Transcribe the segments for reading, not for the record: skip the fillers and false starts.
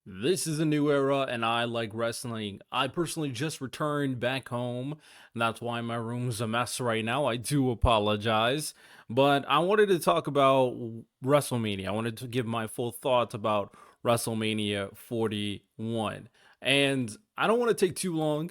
This is a new era and I like wrestling. I personally just returned back home, and that's why my room's a mess right now. I do apologize, but I wanted to talk about WrestleMania. I wanted to give my full thoughts about WrestleMania 41. And I don't want to take too long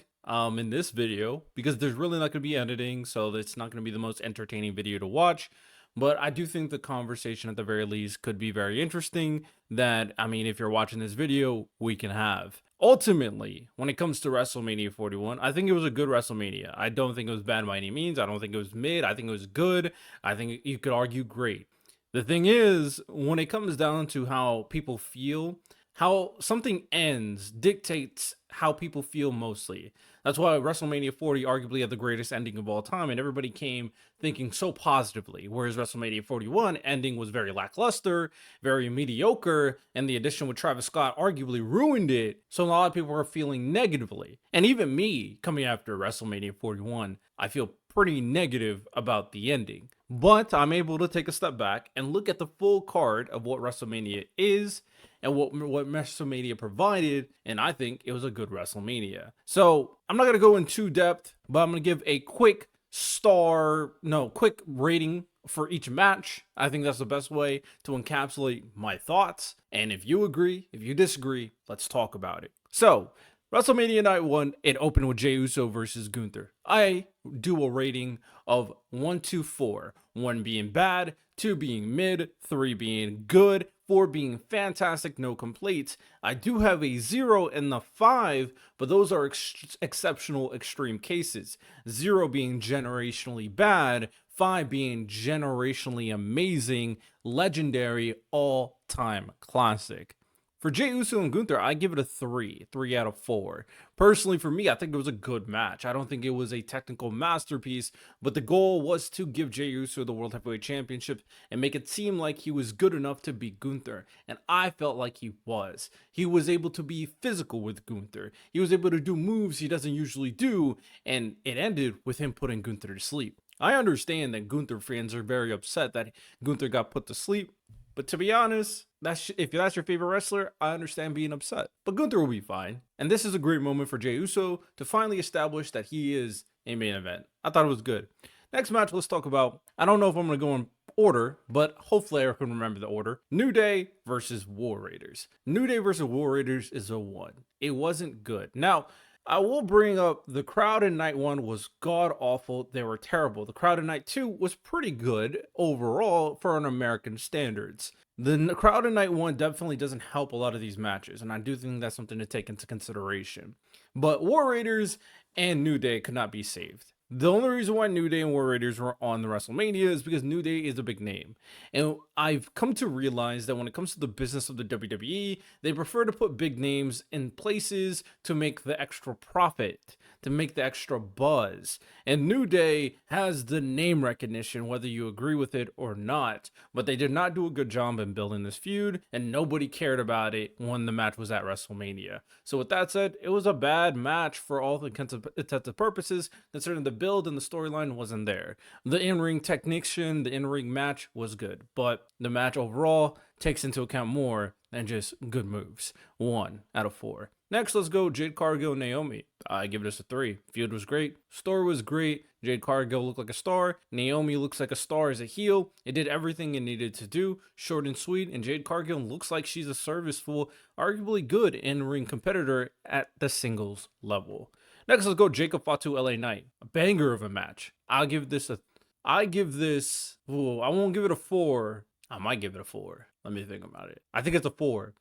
in this video because there's really not going to be editing, so it's not going to be the most entertaining video to watch. But I do think the conversation at the very least could be very interesting that, I mean, if you're watching this video, we can have. Ultimately, when it comes to WrestleMania 41, I think it was a good WrestleMania. I don't think it was bad by any means. I don't think it was mid. I think it was good. I think you could argue great. The thing is, when it comes down to how people feel, how something ends dictates how people feel mostly. That's why WrestleMania 40 arguably had the greatest ending of all time, and everybody came thinking so positively. Whereas WrestleMania 41 ending was very lackluster, very mediocre, and the addition with Travis Scott arguably ruined it. So a lot of people were feeling negatively. And even me, coming after WrestleMania 41, I feel pretty negative about the ending. But I'm able to take a step back and look at the full card of what WrestleMania is and what WrestleMania provided, and I think it was a good WrestleMania. So I'm not gonna go in too depth, but I'm gonna give a quick quick rating for each match. I think that's the best way to encapsulate my thoughts. And if you agree, if you disagree, let's talk about it. So WrestleMania Night 1, it opened with Jey Uso versus Gunther. I do a rating of 1 to 4. 1 being bad, 2 being mid, 3 being good, 4 being fantastic, no complaints. I do have a 0 and the 5, but those are exceptional extreme cases. 0 being generationally bad, 5 being generationally amazing, legendary, all-time classic. For Jey Uso and Gunther, I give it a 3 out of 4. Personally, for me, I think it was a good match. I don't think it was a technical masterpiece, but the goal was to give Jey Uso the World Heavyweight Championship and make it seem like he was good enough to beat Gunther. And I felt like he was. He was able to be physical with Gunther. He was able to do moves he doesn't usually do, and it ended with him putting Gunther to sleep. I understand that Gunther fans are very upset that Gunther got put to sleep. But to be honest, if that's your favorite wrestler, I understand being upset. But Gunther will be fine. And this is a great moment for Jey Uso to finally establish that he is a main event. I thought it was good. Next match, let's talk about, I don't know if I'm going to go in order, but hopefully I can remember the order. New Day versus War Raiders. New Day versus War Raiders is a 1. It wasn't good. Now, I will bring up the crowd in night 1 was god awful. They were terrible. The crowd in night 2 was pretty good overall for an American standards. The crowd in night 1 definitely doesn't help a lot of these matches, and I do think that's something to take into consideration. But War Raiders and New Day could not be saved. The only reason why New Day and War Raiders were on the WrestleMania is because New Day is a big name. And I've come to realize that when it comes to the business of the WWE, they prefer to put big names in places to make the extra profit, to make the extra buzz. And New Day has the name recognition, whether you agree with it or not. But they did not do a good job in building this feud, and nobody cared about it when the match was at WrestleMania. So with that said, it was a bad match for all intents and purposes, considering the build and the storyline wasn't there. The in-ring technician, the in-ring match was good, but the match overall takes into account more than just good moves. 1 out of 4. Next, let's go Jade Cargill and Naomi. I give this a 3. Feud was great. Story was great. Jade Cargill looked like a star. Naomi looks like a star as a heel. It did everything it needed to do. Short and sweet. And Jade Cargill looks like she's a serviceful, arguably good in-ring competitor at the singles level. Next, let's go Jacob Fatu LA Knight. A banger of a match. I won't give it a 4. I might give it a 4. Let me think about it. I think it's a 4.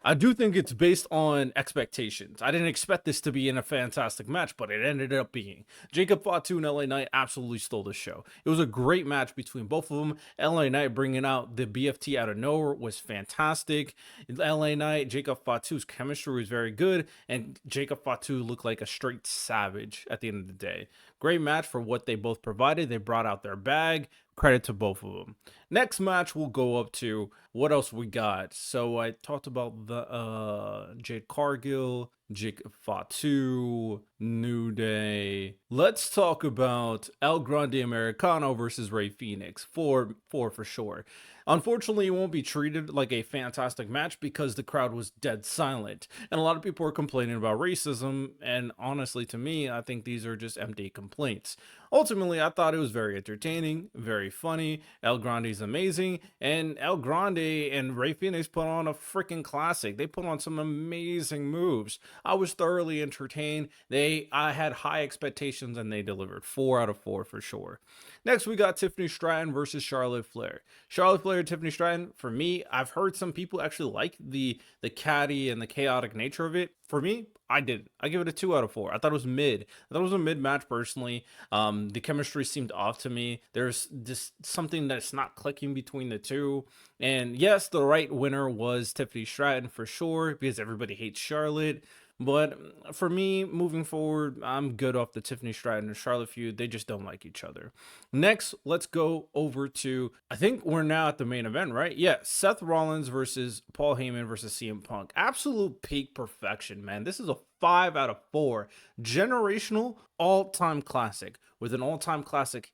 I do think it's based on expectations. I didn't expect this to be in a fantastic match, but it ended up being. Jacob Fatu and LA Knight absolutely stole the show. It was a great match between both of them. LA Knight bringing out the BFT out of nowhere was fantastic. LA Knight, Jacob Fatu's chemistry was very good, and Jacob Fatu looked like a straight savage at the end of the day. Great match for what they both provided. They brought out their bag. Credit to both of them. Next match we'll go up to what else we got. So I talked about the Jade Cargill, Jacob Fatu, New Day. Let's talk about El Grande Americano versus Ray Phoenix. 4 for sure. Unfortunately, it won't be treated like a fantastic match because the crowd was dead silent. And a lot of people are complaining about racism. And honestly, to me, I think these are just empty complaints. Ultimately, I thought it was very entertaining, very funny. El Grande's amazing. And El Grande and Ray Phoenix put on a freaking classic. They put on some amazing moves. I was thoroughly entertained. I had high expectations and they delivered 4 out of 4 for sure. Next, we got Tiffany Stratton versus Charlotte Flair. Charlotte Flair and Tiffany Stratton, for me, I've heard some people actually like the catty and the chaotic nature of it. For me, I didn't. I give it a 2 out of 4. I thought it was mid. I thought it was a mid match personally. The chemistry seemed off to me. There's just something that's not clicking between the two. And yes, the right winner was Tiffany Stratton for sure because everybody hates Charlotte. But for me, moving forward, I'm good off the Tiffany Stratton and Charlotte feud. They just don't like each other. Next, let's go over to, I think we're now at the main event, right? Yeah, Seth Rollins versus Paul Heyman versus CM Punk. Absolute peak perfection, man. This is a 5 out of 4. Generational all-time classic with an all-time classic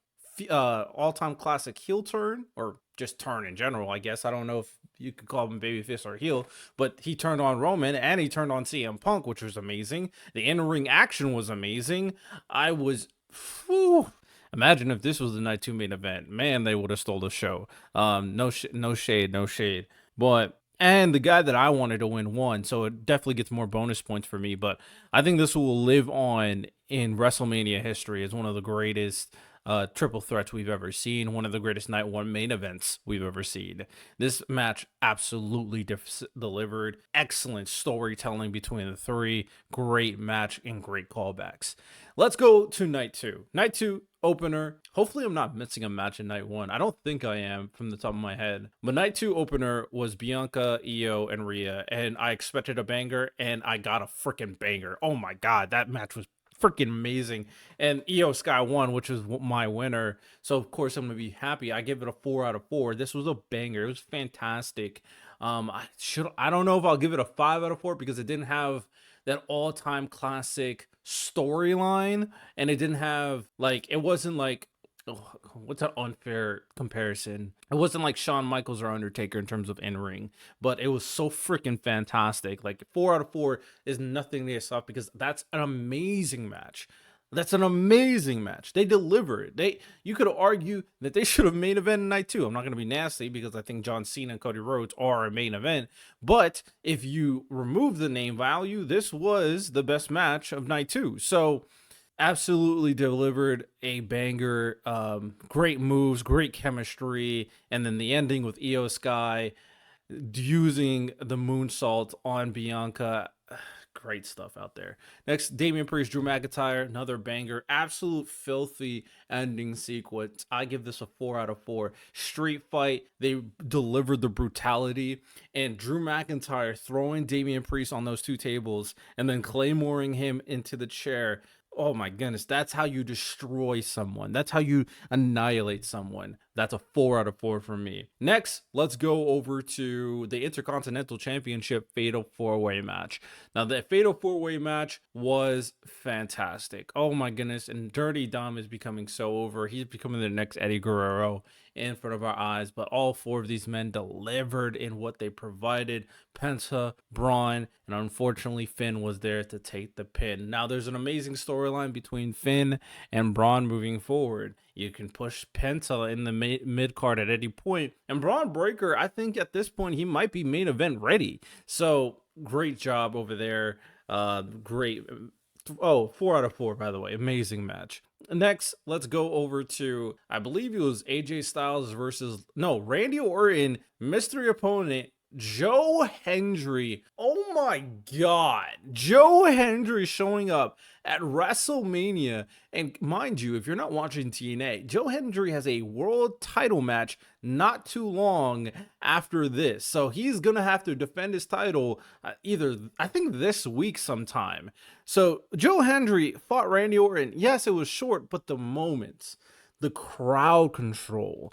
heel turn, or just turn in general, I guess. I don't know if you could call him babyface or heel, but he turned on Roman and he turned on CM Punk, which was amazing. The in-ring action was amazing. I was, whew, imagine if this was the night 2 main event. Man, they would have stole the show. No shade, no shade. But and the guy that I wanted to win won, so it definitely gets more bonus points for me. But I think this will live on in WrestleMania history as one of the greatest triple threats we've ever seen, one of the greatest night 1 main events we've ever seen. This match absolutely delivered. Excellent storytelling between the three. Great match and great callbacks. Let's go to night 2. Night 2 opener. Hopefully I'm not missing a match in night 1. I don't think I am from the top of my head. But night 2 opener was Bianca, Io, and Rhea. And I expected a banger and I got a freaking banger. Oh my God, that match was freaking amazing. And Io Sky won, which was my winner. So of course I'm gonna be happy. I give it a 4 out of 4. This was a banger. It was fantastic. I don't know if I'll give it a 5 out of 4 because it didn't have that all-time classic storyline, and it didn't have like, it wasn't like, oh, what's an unfair comparison? It wasn't like Shawn Michaels or Undertaker in terms of in-ring, but it was so freaking fantastic. Like 4 out of 4 is nothing to yourself because that's an amazing match. That's an amazing match. They delivered. You could argue that they should have main event night 2. I'm not going to be nasty because I think John Cena and Cody Rhodes are a main event. But if you remove the name value, this was the best match of night 2. So absolutely delivered a banger. Great moves, great chemistry, and then the ending with Io Sky using the moonsault on Bianca. Great stuff out there. Next, Damian Priest, Drew McIntyre, another banger. Absolute filthy ending sequence. I give this a 4 out of 4. Street fight. They delivered the brutality. And Drew McIntyre throwing Damian Priest on those 2 tables and then claymoring him into the chair. Oh my goodness, that's how you destroy someone. That's how you annihilate someone. That's a 4 out of 4 for me. Next, let's go over to the Intercontinental Championship Fatal 4-Way match. Now, the Fatal 4-Way match was fantastic. Oh my goodness, and Dirty Dom is becoming so over. He's becoming the next Eddie Guerrero in front of our eyes, but all 4 of these men delivered in what they provided. Penta, Braun, and unfortunately Finn was there to take the pin. Now there's an amazing storyline between Finn and Braun moving forward. You can push Penta in the mid card at any point, and Braun Breaker, I think at this point he might be main event ready. So great job over there. Great. Oh, 4 out of 4, by the way. Amazing match. Next, let's go over to, I believe it was AJ Styles versus, no, Randy Orton, mystery opponent, Joe Hendry. Oh my God. Joe Hendry showing up at WrestleMania. And mind you, if you're not watching TNA, Joe Hendry has a world title match not too long after this. So he's going to have to defend his title either, I think, this week sometime. So Joe Hendry fought Randy Orton. Yes, it was short, but the moments, the crowd control.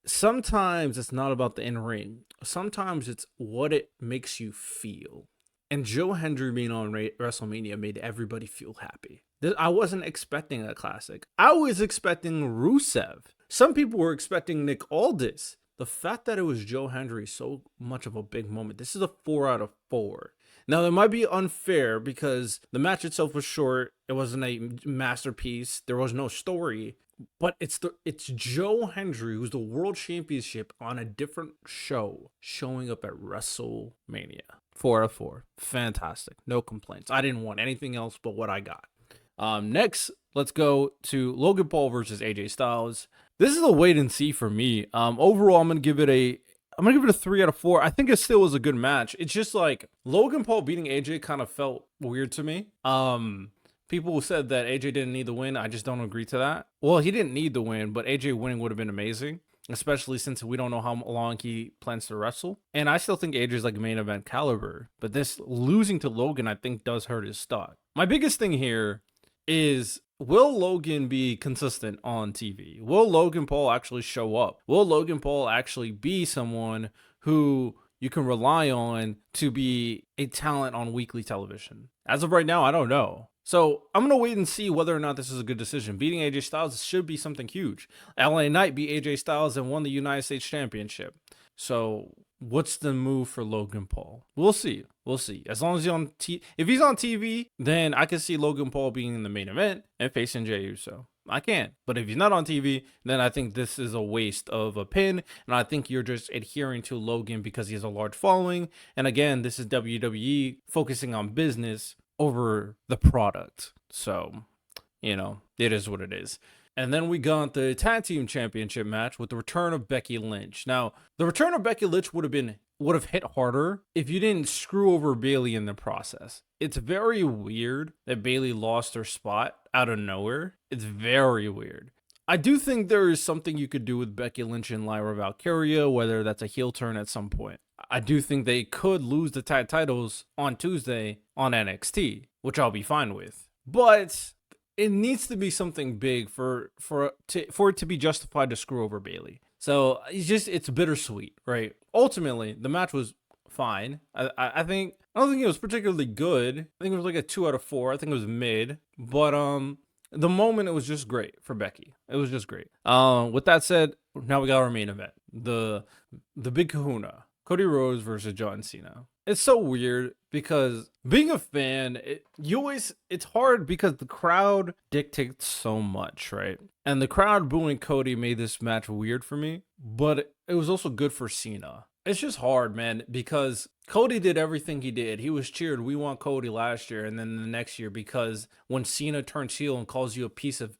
Sometimes it's not about the in-ring. Sometimes it's what it makes you feel. And Joe Hendry being on WrestleMania made everybody feel happy. I wasn't expecting a classic. I was expecting Rusev. Some people were expecting Nick Aldis. the fact that it was Joe Hendry so much of a big moment. This is a 4 out of 4. Now that might be unfair because the match itself was short. It wasn't a masterpiece. There was no story. But it's Joe Hendry, who's the world championship on a different show, showing up at WrestleMania. 4 out of 4. Fantastic. No complaints. I didn't want anything else but what I got. Next, let's go to Logan Paul versus AJ Styles. This is a wait and see for me. Overall, I'm gonna give it a 3 out of 4. I think it still was a good match. It's just like Logan Paul beating AJ kind of felt weird to me. People said that AJ didn't need the win. I just don't agree to that. Well, he didn't need the win, but AJ winning would have been amazing, especially since we don't know how long he plans to wrestle. And I still think AJ is like main event caliber, but this losing to Logan, I think, does hurt his stock. My biggest thing here is, will Logan be consistent on TV? Will Logan Paul actually show up? Will Logan Paul actually be someone who you can rely on to be a talent on weekly television? As of right now, I don't know. So I'm going to wait and see whether or not this is a good decision. Beating AJ Styles should be something huge. LA Knight beat AJ Styles and won the United States Championship. So what's the move for Logan Paul? We'll see. We'll see. As long as he's on if he's on TV, then I can see Logan Paul being in the main event and facing Jey Uso. I can. But if he's not on TV, then I think this is a waste of a pin. And I think you're just adhering to Logan because he has a large following. And again, this is WWE focusing on business over the product. So, it is what it is. And then we got the tag team championship match with the return of Becky Lynch. Now, the return of Becky Lynch would have hit harder if you didn't screw over Bayley in the process. It's very weird that Bayley lost her spot out of nowhere. It's very weird. I do think there is something you could do with Becky Lynch and Lyra Valkyria, whether that's a heel turn at some point. I do think they could lose the tag titles on Tuesday on NXT, which I'll be fine with. But it needs to be something big for it to be justified to screw over Bayley. So it's bittersweet, right? Ultimately, the match was fine. I don't think it was particularly good. I think it was like a 2 out of 4. I think it was mid, but the moment, it was just great for Becky. It was just great. With that said, now we got our main event, the big kahuna, Cody Rhodes versus John Cena. It's so weird because being a fan, it's hard because the crowd dictates so much, right? And the crowd booing Cody made this match weird for me, but it was also good for Cena. It's just hard, man, because Cody did everything he did. He was cheered, "We want Cody" last year, and then the next year, because when Cena turns heel and calls you a piece of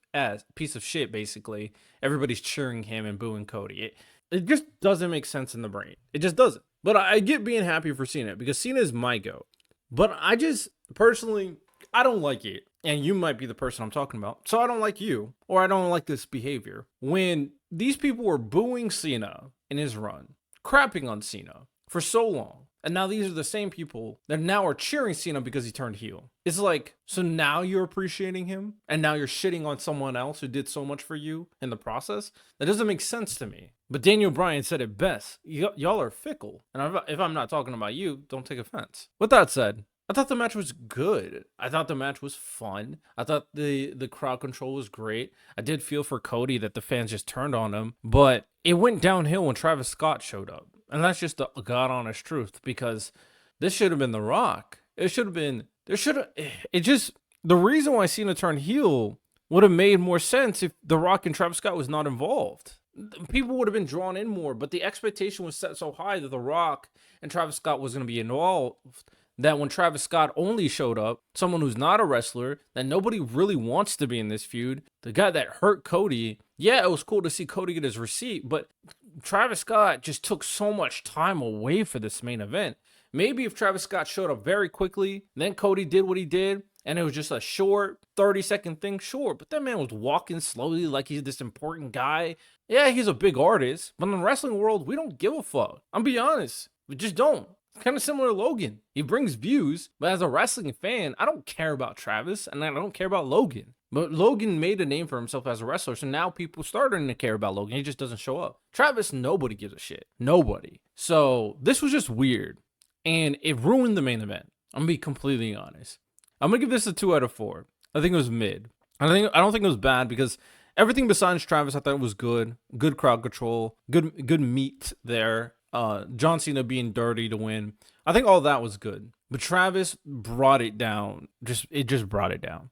shit, basically, everybody's cheering him and booing Cody. It just doesn't make sense in the brain. It just doesn't. But I get being happy for Cena because Cena is my GOAT. But I just, personally, I don't like it. And you might be the person I'm talking about. So I don't like you, or I don't like this behavior. When these people were booing Cena in his run, crapping on Cena for so long, and now these are the same people that now are cheering Cena because he turned heel. It's like, so now you're appreciating him, and now you're shitting on someone else who did so much for you in the process? That doesn't make sense to me. But Daniel Bryan said it best. Y'all are fickle. And if I'm not talking about you, don't take offense. With that said, I thought the match was good. I thought the match was fun. I thought the crowd control was great. I did feel for Cody that the fans just turned on him. But it went downhill when Travis Scott showed up. And that's just the God honest truth, because this should have been The Rock. The reason why Cena turned heel would have made more sense if The Rock and Travis Scott was not involved. People would have been drawn in more, but the expectation was set so high that The Rock and Travis Scott was going to be involved, that when Travis Scott only showed up, someone who's not a wrestler, that nobody really wants to be in this feud, the guy that hurt Cody, yeah, it was cool to see Cody get his receipt, but Travis Scott just took so much time away for this main event. Maybe if Travis Scott showed up very quickly, then Cody did what he did, and it was just a short 30-second thing, sure, but that man was walking slowly like he's this important guy. Yeah, he's a big artist, but in the wrestling world, we don't give a fuck. I'm be honest, we just don't. It's kind of similar to Logan. He brings views, but as a wrestling fan, I don't care about Travis, and I don't care about Logan. But Logan made a name for himself as a wrestler, so now people starting to care about Logan. He just doesn't show up. Travis, nobody gives a shit. Nobody. So this was just weird, and it ruined the main event. I'm gonna be completely honest. I'm gonna give this a 2 out of 4. I think it was mid. I don't think it was bad because Everything besides Travis, I thought was good. Good crowd control. Good meat there. John Cena being dirty to win. I think all that was good. But Travis brought it down. Just brought it down.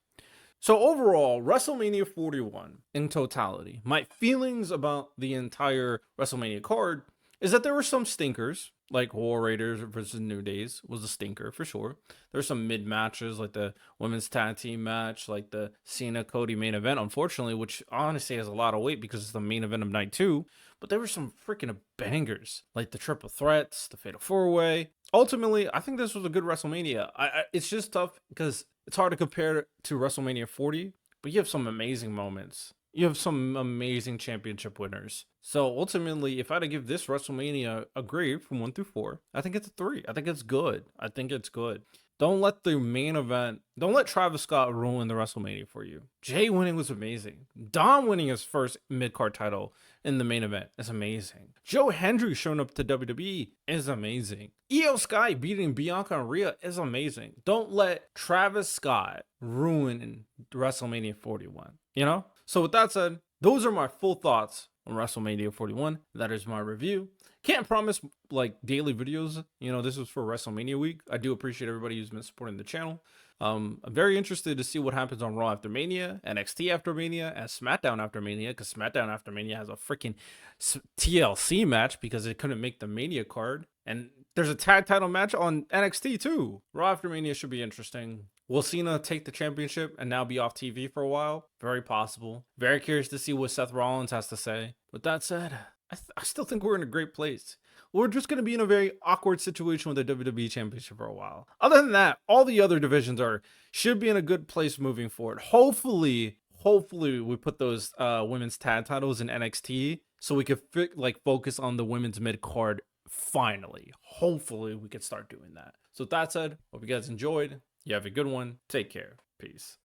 So overall, WrestleMania 41 in totality, my feelings about the entire WrestleMania card is that there were some stinkers, like War Raiders versus New Days was a stinker for sure. There's some mid matches like the women's tag team match, like the Cena Cody main event, unfortunately, which honestly has a lot of weight because it's the main event of night two. But there were some freaking bangers, like the triple threats, the fatal four way. Ultimately, I think this was a good WrestleMania. It's just tough because it's hard to compare to WrestleMania 40, but you have some amazing moments. You have some amazing championship winners. So ultimately, if I had to give this WrestleMania a grade from 1 through 4, I think it's a 3. I think it's good. I think it's good. Don't let the main event, don't let Travis Scott ruin the WrestleMania for you. Jay winning was amazing. Dom winning his first mid-card title in the main event is amazing. Joe Hendry showing up to WWE is amazing. Io Sky beating Bianca and Rhea is amazing. Don't let Travis Scott ruin WrestleMania 41, you know? So with that said, those are my full thoughts on WrestleMania 41. That is my review. Can't promise like daily videos. You know, this is for WrestleMania week. I do appreciate everybody who's been supporting the channel. I'm very interested to see what happens on Raw after Mania, NXT after Mania, and SmackDown after Mania, because SmackDown after Mania has a freaking TLC match because it couldn't make the Mania card. And there's a tag title match on NXT too. Raw after Mania should be interesting. Will Cena take the championship and now be off TV for a while? Very possible. Very curious to see what Seth Rollins has to say. With that said, I still think we're in a great place. We're just going to be in a very awkward situation with the WWE Championship for a while. Other than that, all the other divisions should be in a good place moving forward. Hopefully we put those women's tag titles in NXT so we could focus on the women's mid card finally. Hopefully we could start doing that. So with that said, hope you guys enjoyed. You have a good one. Take care. Peace.